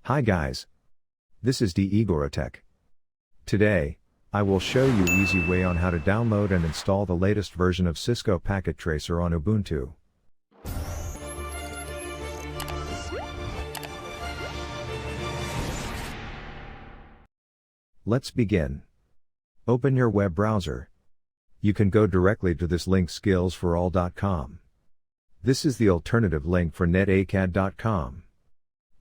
Hi guys. This is D. Igorotech. Today, I will show you easy way on how to download and install the latest version of Cisco Packet Tracer on Ubuntu. Let's begin. Open your web browser. You can go directly to this link skillsforall.com. This is the alternative link for netacad.com.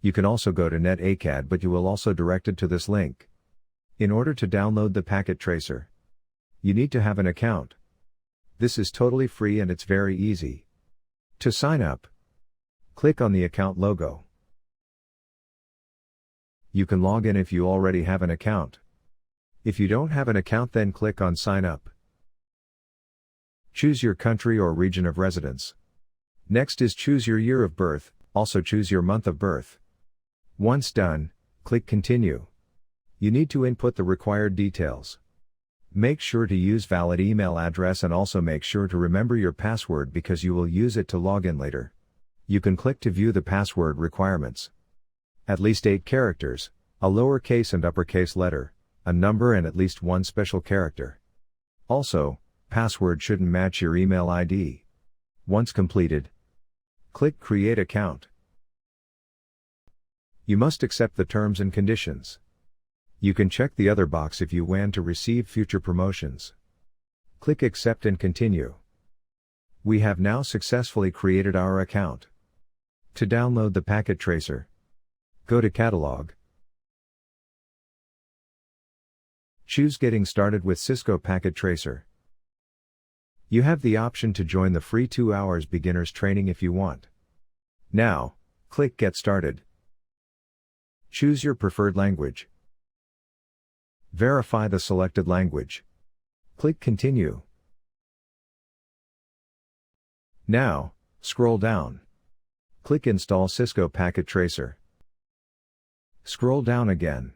You can also go to netacad, but you will also directed to this link. In order to download the packet tracer, you need to have an account. This is totally free and it's very easy. To sign up, click on the account logo. You can log in if you already have an account. If you don't have an account, then click on sign up. Choose your country or region of residence. Next is choose your year of birth, also choose your month of birth. Once done, click continue. You need to input the required details. Make sure to use valid email address and also make sure to remember your password because you will use it to log in later. You can click to view the password requirements. At least 8 characters, a lowercase and uppercase letter, a number and at least one special character. Also, password shouldn't match your email ID. Once completed, click Create Account. You must accept the terms and conditions. You can check the other box if you want to receive future promotions. Click Accept and Continue. We have now successfully created our account. To download the packet tracer, go to Catalog. Choose Getting Started with Cisco Packet Tracer. You have the option to join the free 2 hours beginners training if you want. Now, click Get Started. Choose your preferred language. Verify the selected language. Click Continue. Now, scroll down. Click Install Cisco Packet Tracer. Scroll down again.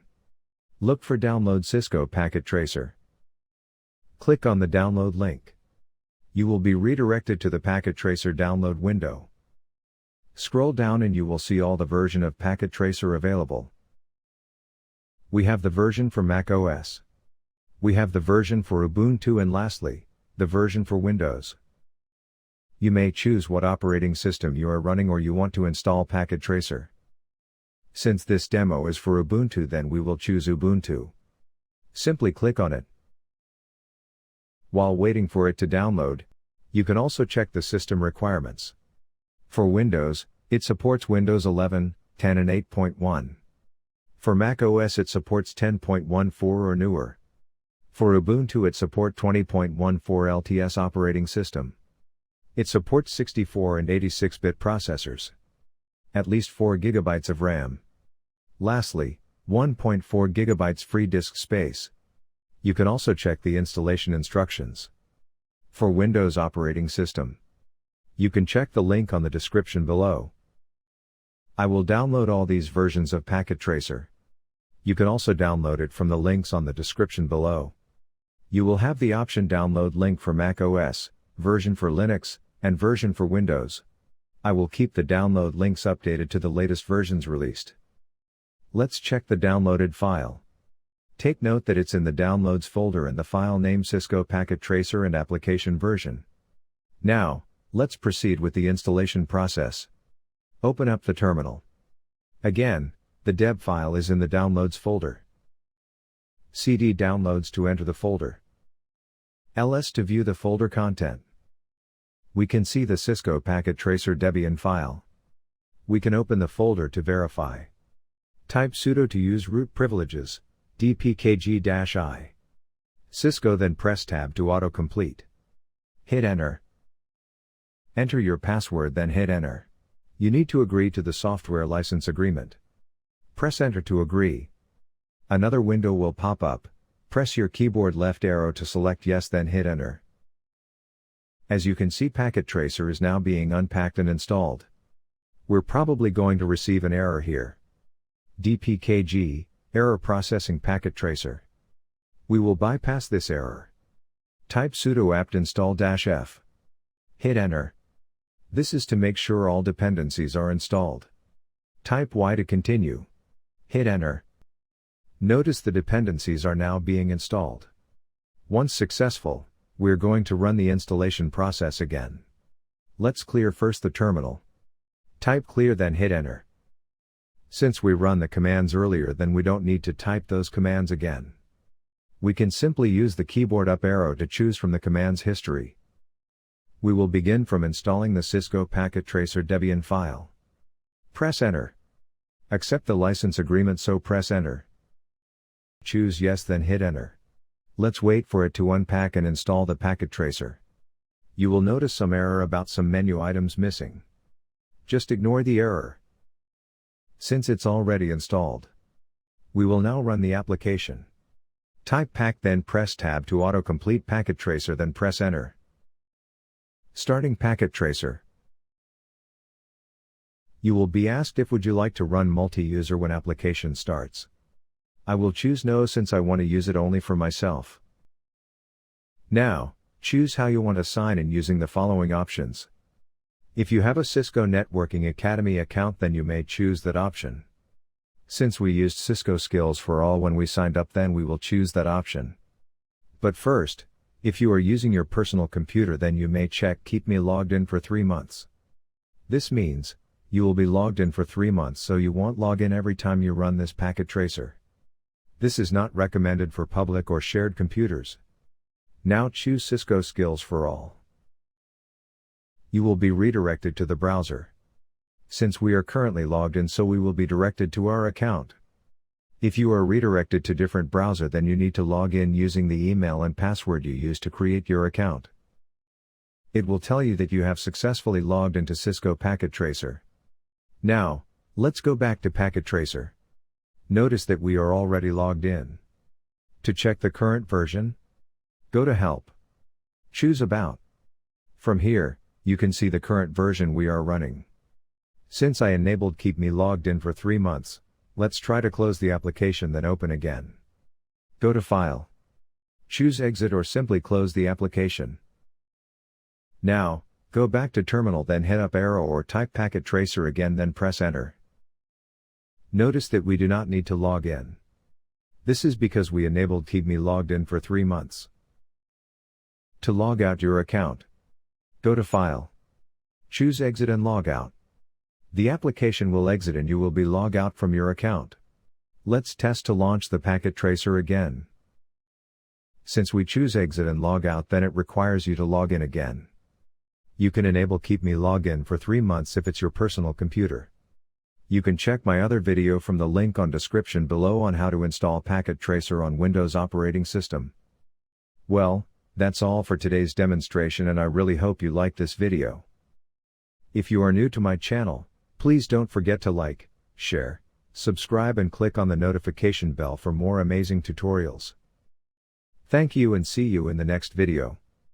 Look for Download Cisco Packet Tracer. Click on the download link. You will be redirected to the Packet Tracer download window. Scroll down and you will see all the version of Packet Tracer available. We have the version for Mac OS. We have the version for Ubuntu and lastly, the version for Windows. You may choose what operating system you are running or you want to install Packet Tracer. Since this demo is for Ubuntu, then we will choose Ubuntu. Simply click on it. While waiting for it to download, you can also check the system requirements. For Windows, it supports Windows 11, 10 and 8.1. For Mac OS it supports 10.14 or newer. For Ubuntu it supports 20.14 LTS operating system. It supports 64 and 86-bit processors. At least 4 GB of RAM. Lastly, 1.4 GB free disk space. You can also check the installation instructions. For Windows operating system, you can check the link on the description below. I will download all these versions of Packet Tracer. You can also download it from the links on the description below. You will have the option download link for Mac OS, version for Linux, and version for Windows. I will keep the download links updated to the latest versions released. Let's check the downloaded file. Take note that it's in the Downloads folder and the file name Cisco Packet Tracer and application version. Now, let's proceed with the installation process. Open up the terminal. Again, the deb file is in the Downloads folder. CD Downloads to enter the folder. LS to view the folder content. We can see the Cisco Packet Tracer Debian file. We can open the folder to verify. Type sudo to use root privileges, dpkg-i. Cisco, then press tab to autocomplete. Hit enter. Enter your password, then hit enter. You need to agree to the software license agreement. Press enter to agree. Another window will pop up. Press your keyboard left arrow to select yes, then hit enter. As you can see, Packet Tracer is now being unpacked and installed. We're probably going to receive an error here. DPKG, error processing Packet Tracer. We will bypass this error. Type sudo apt install -f. Hit enter. This is to make sure all dependencies are installed. Type Y to continue. Hit Enter. Notice the dependencies are now being installed. Once successful, we're going to run the installation process again. Let's clear first the terminal. Type clear, then hit Enter. Since we run the commands earlier, then we don't need to type those commands again. We can simply use the keyboard up arrow to choose from the commands history. We will begin from installing the Cisco Packet Tracer Debian file. Press Enter. Accept the license agreement, so press Enter. Choose Yes, then hit Enter. Let's wait for it to unpack and install the packet tracer. You will notice some error about some menu items missing. Just ignore the error, since it's already installed. We will now run the application. Type pack, then press Tab to autocomplete packet tracer, then press Enter. Starting packet tracer. You will be asked if would you like to run multi-user when application starts. I will choose no, since I want to use it only for myself. Now, choose how you want to sign in using the following options. If you have a Cisco Networking Academy account, then you may choose that option. Since we used Cisco Skills for All when we signed up, then we will choose that option. But first, if you are using your personal computer, then you may check Keep Me Logged In for 3 months. This means, you will be logged in for 3 months, so you won't log in every time you run this packet tracer. This is not recommended for public or shared computers. Now choose Cisco Skills for All. You will be redirected to the browser. Since we are currently logged in, so we will be directed to our account. If you are redirected to different browser, then you need to log in using the email and password you used to create your account. It will tell you that you have successfully logged into Cisco Packet Tracer. Now, let's go back to Packet Tracer. Notice that we are already logged in. To check the current version, go to Help. Choose About. From here, you can see the current version we are running. Since I enabled Keep Me Logged In for 3 months, let's try to close the application, then open again. Go to File. Choose Exit or simply close the application. Now, go back to Terminal, then hit up arrow or type Packet Tracer again, then press Enter. Notice that we do not need to log in. This is because we enabled Keep Me Logged In for 3 months. To log out your account, go to File. Choose Exit and Log Out. The application will exit and you will be logged out from your account. Let's test to launch the packet tracer again. Since we choose Exit and Log Out, then it requires you to log in again. You can enable Keep Me Logged In for 3 months if it's your personal computer. You can check my other video from the link on description below on how to install Packet Tracer on Windows operating system. Well, that's all for today's demonstration, and I really hope you liked this video. If you are new to my channel, please don't forget to like, share, subscribe and click on the notification bell for more amazing tutorials. Thank you and see you in the next video.